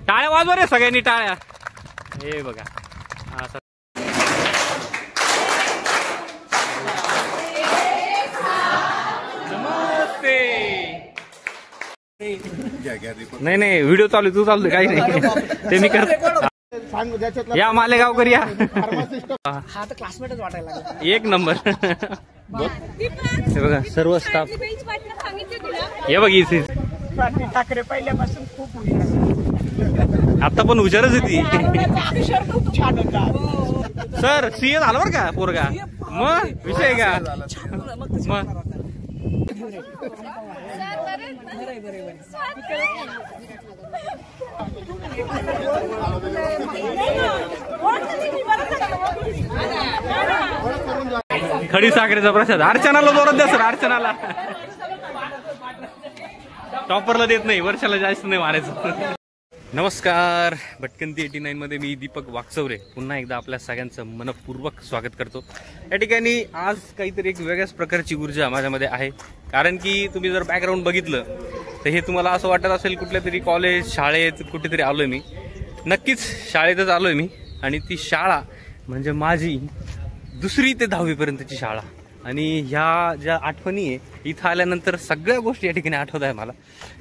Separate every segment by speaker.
Speaker 1: टाळ्या वाजवा रे सगळ्यांनी टाळ्या. हे बघा नमस्ते. नाही नाही व्हिडिओ चालू तू चालू काही नाही ते मी करतो. या मालेगावकर या.
Speaker 2: हा तर क्लासमेटच वाटायला लागला.
Speaker 1: एक नंबर. हे बघा सर्व स्टाफ. हे बघ इथे
Speaker 2: ठाकरे पहिल्यापासून खूप
Speaker 1: आता पण हुशारच होती.
Speaker 2: खूप छान होता
Speaker 1: सर. सीए झालं बरं का पोरगा. मग विषय का मग. खडी साखरेचा प्रसाद अर्चनाला जोरात द्या सर. अर्चनाला टॉपरला देत नाही, वर्षाला जास्त नाही मारायचं. नमस्कार. भटकंती 89 मध्ये मी दीपक वाकचौरे पुन्हा एकदा आपल्या सगळ्यांचं मनपूर्वक स्वागत करतो. या ठिकाणी आज काहीतरी एक वेगळ्याच प्रकारची ऊर्जा माझ्यामध्ये आहे. कारण की तुम्ही जर बॅकग्राऊंड बघितलं तर हे तुम्हाला असं वाटत असेल कुठल्या तरी कॉलेज शाळेत कुठेतरी आलोय मी. नक्कीच शाळेतच आलोय मी. आणि ती शाळा म्हणजे माझी 2री ते 10वी पर्यंतची शाळा. आणि ह्या ज्या आठवणी आहे इथं आल्यानंतर सगळ्या गोष्टी या ठिकाणी आठवत आहे मला.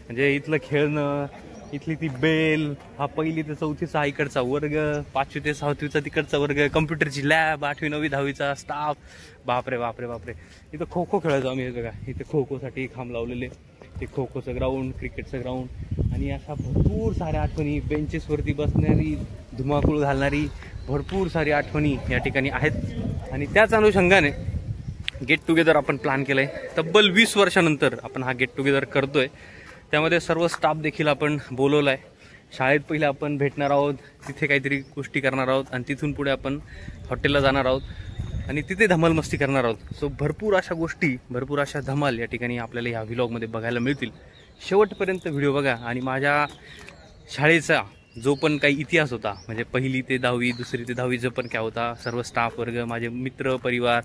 Speaker 1: म्हणजे इथलं खेळणं, इथली ती बेल, हा 1ली ते 4थीचा इकडचा वर्ग, 5वी ते 6वीचा तिकडचा वर्ग, कम्प्युटरची लॅब, 8वी 9वी 10वीचा स्टाफ. बापरे बापरे बापरे. इथं खो खो खेळायचो आम्ही. बघा इथे खो खोसाठी खांब लावलेले. ते खो खोचं ग्राउंड, क्रिकेटचं ग्राउंड आणि अशा भरपूर साऱ्या आठवणी. बेंचेसवरती बसणारी, धुमाकूळ घालणारी भरपूर सारी आठवणी या ठिकाणी आहेत. आणि त्याच अनुषंगाने गेट टुगेदर आपण प्लॅन केलंय. तब्बल 20 वर्षानंतर आपण हा गेट टुगेदर करतोय. त्यामध्ये सर्व स्टाफ देखील आपण बोलवलाय. शाळेत पहिले आपण भेटणार आहोत, तिथे काहीतरी गोष्टी करणार आहोत आणि तिथून पुढे आपण हॉटेलला जाणार आहोत आणि तिथे धमाल मस्ती करणार आहोत. सो भरपूर अशा गोष्टी, भरपूर अशा धमाल या ठिकाणी आपल्याला ह्या व्लॉगमध्ये बघायला मिळतील. शेवटपर्यंत व्हिडिओ बघा. आणि माझ्या शाळेचा जो पण काही इतिहास होता, म्हणजे 1ली ते 10वी, 2री ते 10वी जो पण काय होता, सर्व स्टाफ वर्ग, माझे मित्र परिवार,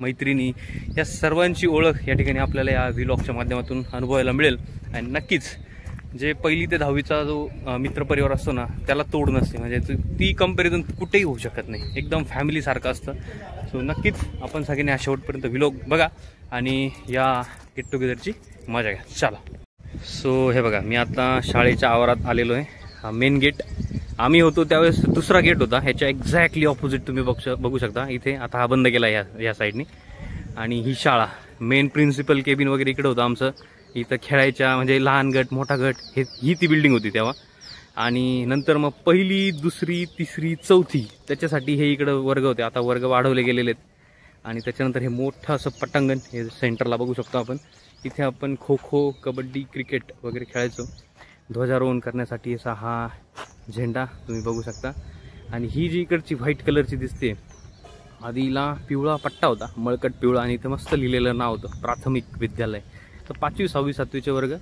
Speaker 1: मैत्रिणी, या सर्वांची ओळख या ठिकाणी आपल्याला या व्लॉगच्या माध्यमातून अनुभवायला मिळेल. आणि नक्कीच जे 1ली ते 10वीचा जो मित्रपरिवार असतो ना त्याला तोड नसते. म्हणजे ती कंपॅरिझन कुठेही होऊ शकत नाही. एकदम फॅमिलीसारखं असतं. सो नक्कीच आपण सगळ्यांनी हा शेवटपर्यंत व्लॉग बघा आणि या गेट टुगेदरची मजा घ्या. चला. सो हे बघा मी आता शाळेच्या आवारात आलेलो आहे. हा मेन गेट. आम्ही होतो त्यावेळेस 2रा गेट होता. ह्याच्या एक्झॅक्टली ऑपोजिट तुम्ही बघू शकता इथे. आता हा बंद केला या साईडनी. आणि ही शाळा मेन प्रिन्सिपल केबिन वगैरे इकडे होतं आमचं. इथं खेळायच्या म्हणजे लहान गट मोठा गट ही ती बिल्डिंग होती तेव्हा. आणि नंतर मग 1ली 2री 3री 4थी त्याच्यासाठी हे इकडं वर्ग होते. आता वर्ग वाढवले गेलेले आहेत. आणि त्याच्यानंतर हे मोठं असं पटांगण हे सेंटरला बघू शकतो आपण. इथे आपण खो खो, कबड्डी, क्रिकेट वगैरे खेळायचो. ध्वजारोहण करण्यासाठी असा हा झेंडा तुम्ही बघू शकता. आणि ही जी इकडची व्हाईट कलरची दिसते, आधीला पिवळा पट्टा होता, मळकट पिवळा. आणि इथं मस्त लिहिलेलं नाव होतं प्राथमिक विद्यालय. तर 5वी 6वी 7वीचे वर्ग.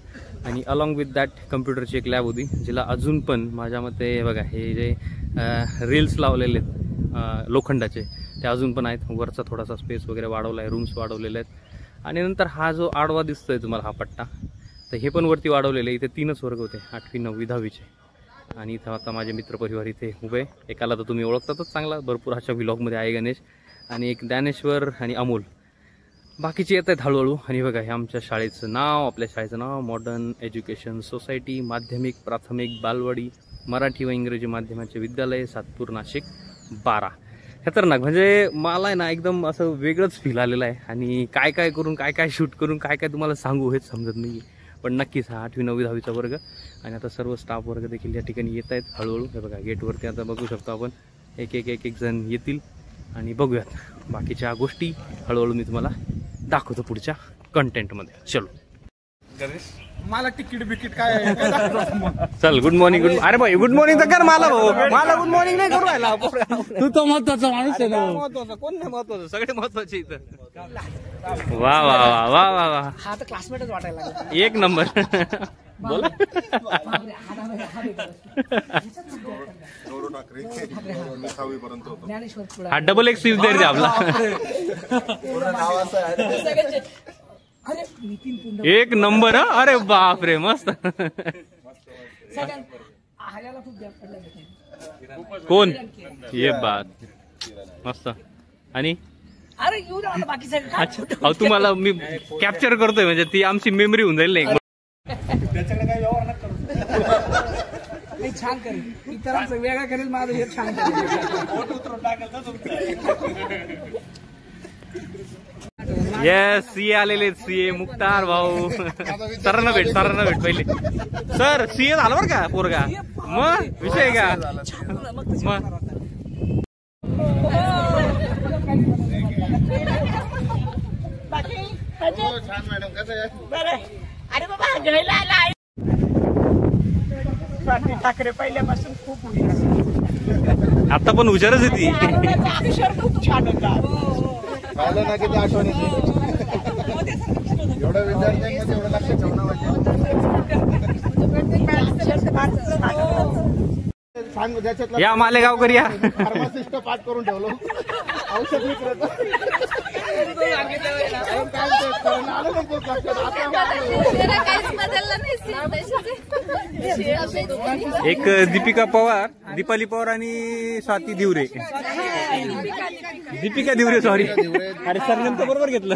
Speaker 1: आणि अलॉंग विथ दॅट कम्प्युटरची एक लॅब होती जिला अजून पण माझ्या मते बघा हे जे रील्स लावलेले आहेत लोखंडाचे ते अजून पण आहेत. वरचा थोडासा स्पेस वगैरे वाढवला आहे, रूम्स वाढवलेले आहेत. आणि नंतर हा जो आडवा दिसतोय तुम्हाला हा पट्टा, तर हे पण वरती वाढवलेलं आहे. इथे 3च वर्ग होते, 8वी 9वी 10वीचे. आणि इथं आता माझे मित्रपरिवार इथे उभे. एकाला तर तुम्ही ओळखतातच चांगला, भरपूर अशा व्लॉगमध्ये आहे गणेश. आणि एक ज्ञानेश्वर आणि अमोल. बाकीचे येत आहेत हळूहळू. आणि बघा हे आमच्या शाळेचं नाव, आपल्या शाळेचं नाव मॉडर्न एज्युकेशन सोसायटी माध्यमिक प्राथमिक बालवाडी मराठी व इंग्रजी माध्यमाचे विद्यालय सातपूर नाशिक 12. खतरनाक. म्हणजे मला आहे ना एकदम असं वेगळंच फील आलेलं आहे. आणि काय काय करून काय काय शूट करून काय काय तुम्हाला सांगू हेच समजत नाही. पण नक्कीच हा 8वी 9वी 10वीचा वर्ग. आणि आता सर्व स्टाफ वर्ग देखील या ठिकाणी येत आहेत हळूहळू. हे बघा गेटवरती आता बघू शकतो आपण एक जण येतील आणि बघूयात बाकीच्या गोष्टी हळूहळू मी तुम्हाला दाखवतो पुढच्या कंटेंटमध्ये. चलो.
Speaker 2: मला तिकीट बिकीट काय
Speaker 1: चल. Good morning. अरे भाई गुड मॉर्निंग तर कर मला. मला गुड मॉर्निंग नाही करू राहिला.
Speaker 2: तू तो महत्वाचा माणूस आहे ना.
Speaker 1: महत्वाचं कोण नाही महत्वाचं, सगळे महत्वाचे इथं. वा वा वा वा वा वा.
Speaker 2: हा तर क्लासमेटच वाटायला लागला.
Speaker 1: एक नंबर. बोला. हा डबल एक सीट द्यायचे आपला. एक नंबर. अरे बाप रे मस्त.
Speaker 2: ह्याला खूप गॅप पडला.
Speaker 1: कोण ये बात मस्त. आणि
Speaker 2: अरे येऊ द्या मला बाकी सगळं.
Speaker 1: अच्छा अहो तुम्हाला मी कॅप्चर करतोय म्हणजे ती आमची मेमरी होऊन जाईल नाही.
Speaker 2: त्याच्याकडे काही व्यवहार नका करू. मी छान करेल इतरांचं वेगळं करेल माझं हे छान
Speaker 1: येस सीए आलेले सीए मुक्तार भाऊ. सरांना भेट पहिले. सर सीए झालं बरं का पोरगा. मग विषय का मग
Speaker 2: छान मॅडम कसं आहे. अरे बाबा घ्यायला आला ठाकरे पहिल्यापासून खूप
Speaker 1: आता पण हुशारच आहे ती.
Speaker 2: छान होता.
Speaker 3: पाहिलं ना किती आठवण येते. एवढं विद्यार्थ्यांमध्ये एवढं लक्ष ठेवणं सांग ज्याच्यात
Speaker 1: या मालेगावकर या.
Speaker 3: फार्मासिस्ट पाठ करून ठेवलो. औषध विक्रेता
Speaker 1: एक दीपिका पवार, दीपाली पवार आणि स्वाती दिवरे. दीपिका दिवरे सॉरी. अरे सरनेम तर बरोबर घेतलं.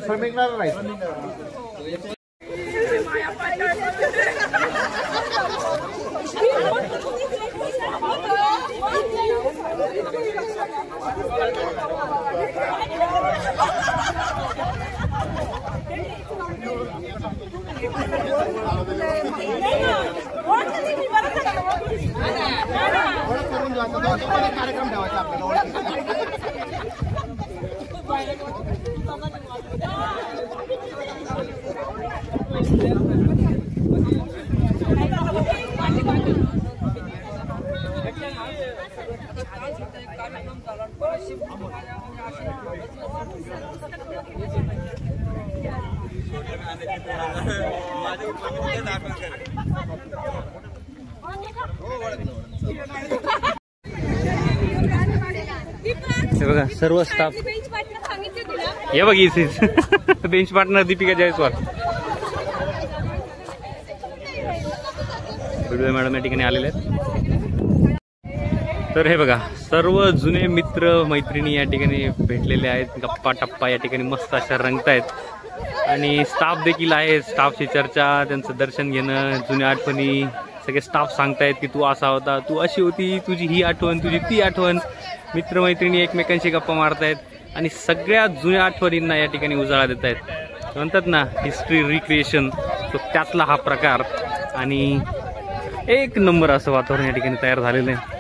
Speaker 3: श्रमिकणार नाही. कार्यक्रम ठेवायचा आपल्याला.
Speaker 1: हे बघा सर्व स्टाफ. हे बघ इसीच bench partner Deepika Jaiswal. Madam या ठिकाणी आलेले आहेत. तर हे बघा सर्व जुने मित्र मैत्रिणी या ठिकाणी भेटलेले आहेत. गप्पा टप्पा या ठिकाणी मस्त अशा रंगतायत. आणि स्टाफ देखील आहे. स्टाफची चर्चा, त्यांचं दर्शन घेणं, जुन्या आठवणी. सगळे स्टाफ सांगतायत की तू असा होता, तू अशी होती, तुझी ही आठवण, तुझी ती आठवण. मित्रमैत्रिणी एकमेकांशी गप्पा मारतायत आणि सगळ्या जुन्या आठवणींना या ठिकाणी उजाळा देत आहेत. म्हणतात ना हिस्ट्री रिक्रिएशन, तो त्यातला हा प्रकार. आणि एक नंबर असं वातावरण या ठिकाणी तयार झालेलं आहे.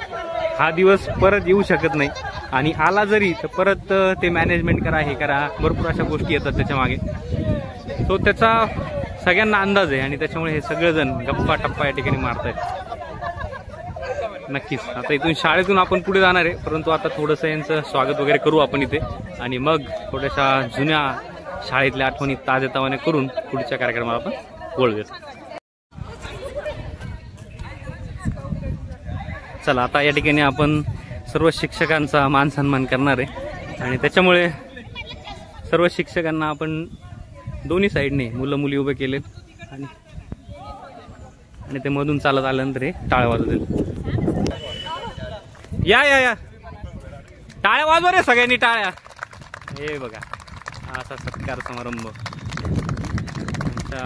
Speaker 1: हा दिवस परत येऊ शकत नाही. आणि आला जरी तर परत ते मॅनेजमेंट करा, हे करा, भरपूर अशा गोष्टी येतात त्याच्या मागे. तो त्याचा सगळ्यांना अंदाज आहे आणि त्याच्यामुळे हे सगळेजण गप्पा टप्पा या ठिकाणी मारतायत. नक्कीच आता इथून शाळेतून आपण पुढे जाणार आहे, परंतु आता थोडंसं यांचं स्वागत वगैरे करू आपण इथे आणि मग थोड्याशा जुन्या शाळेतल्या आठवणी ताजेतवाने करून पुढच्या कार्यक्रमाला आपण वळूया. चला आता या ठिकाणी आपण सर्व शिक्षकांचा मान सन्मान करणार आहे आणि त्याच्यामुळे सर्व शिक्षकांना आपण दोन्ही साईडने मुलं मुली उभे केले आणि ते मधून चालत आल्यानंतर हे टाळ्या वाजवतील. या या या टाळ्या वाजवा रे सगळ्यांनी टाळ्या. हे बघा असा सत्कार समारंभ आमच्या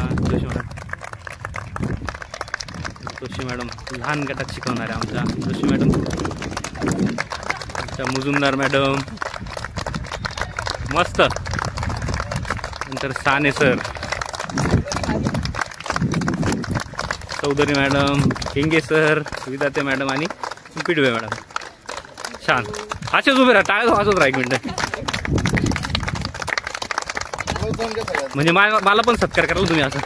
Speaker 1: जोशी मॅडम लहान गटात शिकवणाऱ्या आमच्या जोशी मॅडम मुजुमदार मॅडम मस्त. नंतर Sane sir, Chaudhari madam, Hinge sir, Vidhate madam आणि पिडवे मॅडम. छान. असेच उभे राहा, टाळ्या वाजवत राहा एक मिनिट. म्हणजे मला पण सत्कार कराल तुम्ही असं.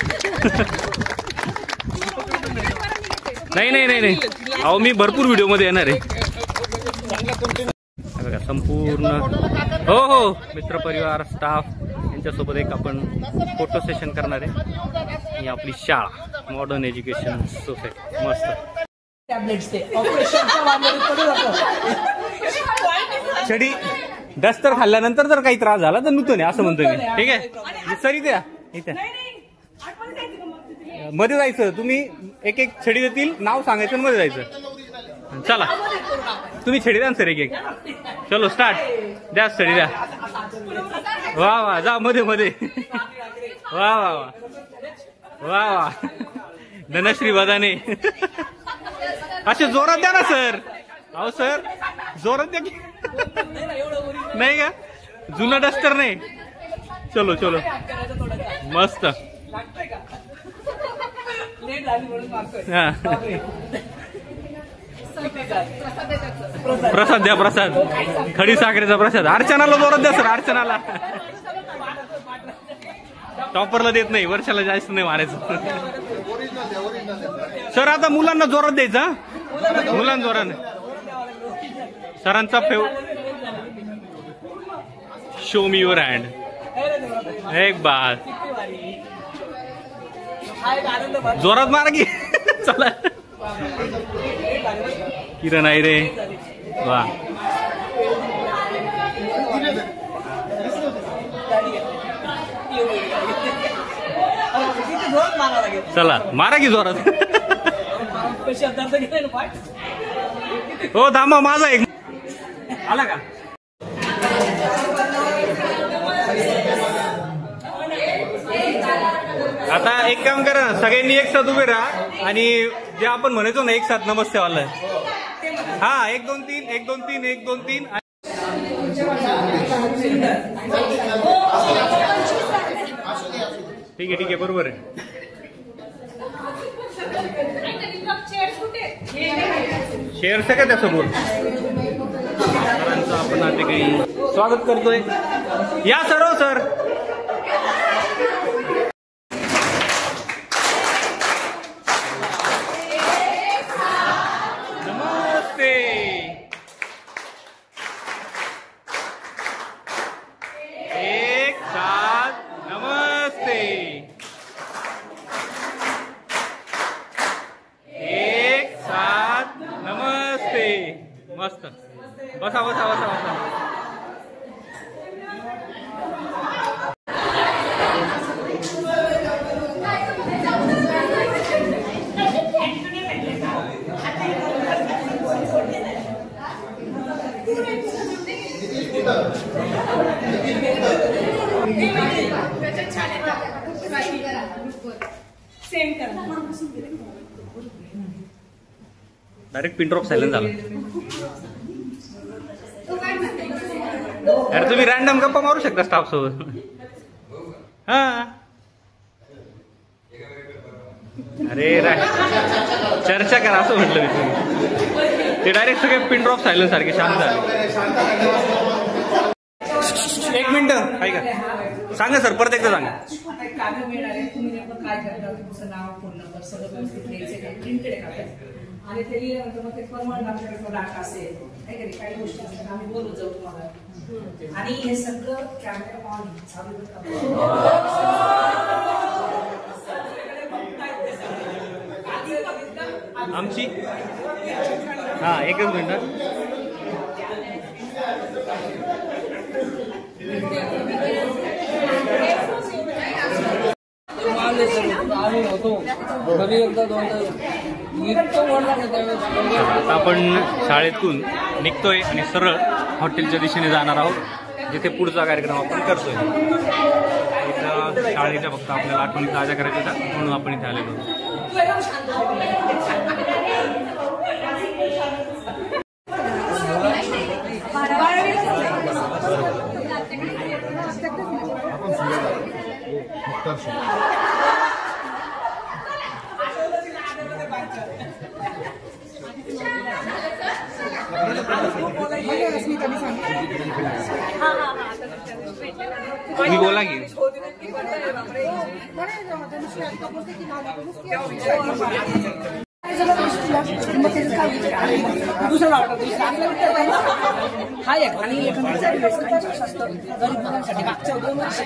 Speaker 1: नाही नाही नाही नाही, अहो मी भरपूर व्हिडिओमध्ये येणार आहे बघा. संपूर्ण हो हो मित्रपरिवार स्टाफ यांच्यासोबत एक आपण फोटो सेशन करणार आहे. ही आपली शाळा मॉडर्न एज्युकेशन सोसायटी. मस्त. छडी डस्टर खाल्ल्यानंतर जर काही त्रास झाला तर नूतन आहे असं म्हणतो मी. ठीक आहे सर, इथे इथे मध्ये जायचं. तुम्ही एक एक छडी देतील, नाव सांगायचं मध्ये जायचं. चला तुम्ही छडी द्या सर एक एक. चलो स्टार्ट. द्या छडी द्या. वा वा, जा मध्ये मध्ये. वा वा वा वा वा. धनश्री बदाने. असे जोरात द्या ना सर. अहो सर जोरात द्या की. नाही का, जुना डस्टर नाही. चलो चलो मस्त. हा प्रसाद द्या, प्रसाद. खडी साखरेचा प्रसाद. अर्चनाला जोरात द्या सर. अर्चनाला टॉपरला देत नाही, वर्षाला जास्त नाही मारायचं सर. आता मुलांना जोरात द्यायचा. मुलांना जोराने. सरांचा शो मी युअर हँड. एक बात जोरात मारा की. चला. किरण आहे रे. वा. चला मारा की जोरात. हो थांबा, माझा एक आला का. आता एक काम करा ना, सगळ्यांनी एक साथ उभे राहा आणि जे आपण म्हणायचो ना एक साथ नमस्ते वाला. हा 1 2 3 1 2 3 1 2 3. ठीक आहे ठीक आहे, बरोबर आहे. शेअर का त्यासमोर सरांचं आपण आता काही स्वागत करतोय. या सर. सर नमस्ते. एक साथ नमस्ते. एक साथ नमस्ते. मस्त. बसा बसा बसा बसा. डायरेक्ट पिन ड्रॉप सायलेंट झाला. अरे तुम्ही रॅन्डम गप्पा मारू शकता स्टाफ सोबत. हा अरे चर्चा करा असं म्हटलं मी. तुम्ही ते डायरेक्ट सगळे पिन ड्रॉप सायलेंट सारखे शांत झाले. एक मिनिट ऐका, सांगा सर परत एकदा सांगा.
Speaker 2: कागद मिळणार आहे, तुम्ही नेमकं काय करता, तुमचं नाव फोन नंबर सगळं व्यवस्थित लिहायचं आहे. प्रिंटेड कागद आणि ते लिहिल्यानंतर मग ते प्रमाण आमच्याकडे डाटा असेल काही गोष्टी असतात आम्ही बोलू जाऊ तुम्हाला. आणि हे सगळं कॅमेरा ऑन चालू
Speaker 1: आमची. हा एकच मिनिट. आपण शाळेतून निघतोय आणि सरळ हॉटेलच्या दिशेने जाणार आहोत, जिथे पुढचा कार्यक्रम आपण करतोय. इथं शाळेच्या फक्त आपल्याला आठवणी ताज्या करायच्या होत्या म्हणून आपण इथे आलेलो. तुम्ही बोला की
Speaker 2: हा एक आणि गरीब मुलांसाठी मागच्या 2 वर्ष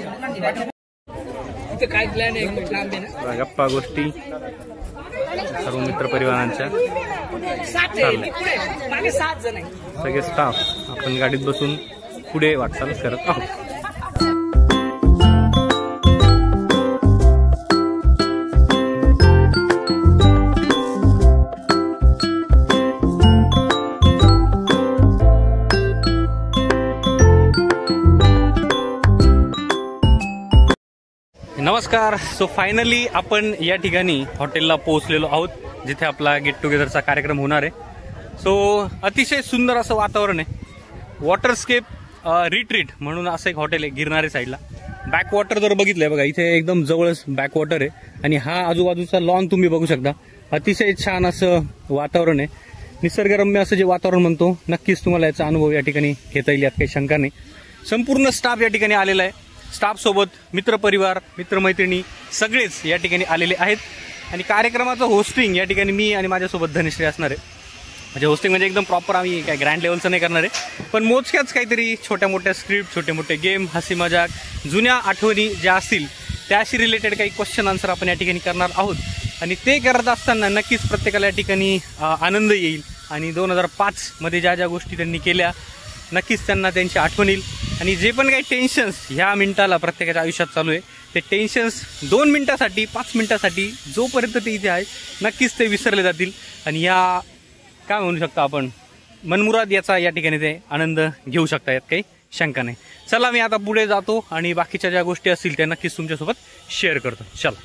Speaker 2: इथे काय प्लॅन आहे लांब आहे ना
Speaker 1: गप्पा गोष्टी सर्व मित्र परिवारांच्या
Speaker 2: 7 जण आहे
Speaker 1: सगळे स्टाफ आपण गाडीत बसून पुढे वाटचाल करत आहोत. नमस्कार. सो फायनली आपण या ठिकाणी हॉटेलला पोहोचलेलो आहोत जिथे आपला गेट टुगेदरचा कार्यक्रम होणार आहे. सो अतिशय सुंदर असं वातावरण आहे. वॉटरस्केप रिट्रीट म्हणून असं एक हॉटेल आहे गिरणारे साईडला. बॅकवॉटर जर बघितलंय बघा इथे एकदम जवळच बॅकवॉटर आहे आणि हा आजूबाजूचा लॉन तुम्ही बघू शकता. अतिशय छान असं वातावरण आहे. निसर्गरम्य असं जे वातावरण म्हणतो नक्कीच तुम्हाला याचा अनुभव या ठिकाणी घेता येईल यात काही शंका नाही. संपूर्ण स्टाफ या ठिकाणी आलेला आहे. स्टाफ सोबत मित्रपरिवार मित्रमैत्रिणी सगळेच या ठिकाणी आलेले आहेत आणि कार्यक्रमाचं होस्टिंग या ठिकाणी मी आणि माझ्यासोबत धनश्री असणार आहे. म्हणजे होस्टिंग म्हणजे एकदम प्रॉपर आम्ही काय ग्रँड लेवलचं नाही करणार आहे पण मोजक्याच काहीतरी छोट्या मोठ्या स्क्रिप्ट छोटे मोठे गेम हसी मजाक जुन्या आठवणी ज्या असतील त्याशी रिलेटेड काही क्वेश्चन आन्सर आपण या ठिकाणी करणार आहोत आणि ते करत असताना नक्कीच प्रत्येकाला या ठिकाणी आनंद येईल आणि 2005 मध्ये ज्या ज्या गोष्टी त्यांनी केल्या नक्कीच त्यांना त्यांची आठवण येईल आणि जे पण काही टेन्शन्स ह्या मिनिटाला प्रत्येकाच्या आयुष्यात चालू आहे ते टेन्शन्स 2 मिनिटासाठी 5 मिनिटासाठी जोपर्यंत ते इथे आहे नक्कीच ते विसरले जातील आणि या काय म्हणू शकतो आपण मनमुराद याचा या ठिकाणी ते आनंद घेऊ शकता यात काही शंका नाही. चला मी आता पुढे जातो आणि बाकीच्या ज्या गोष्टी असतील त्या नक्कीच तुमच्यासोबत शेअर करतो. चला.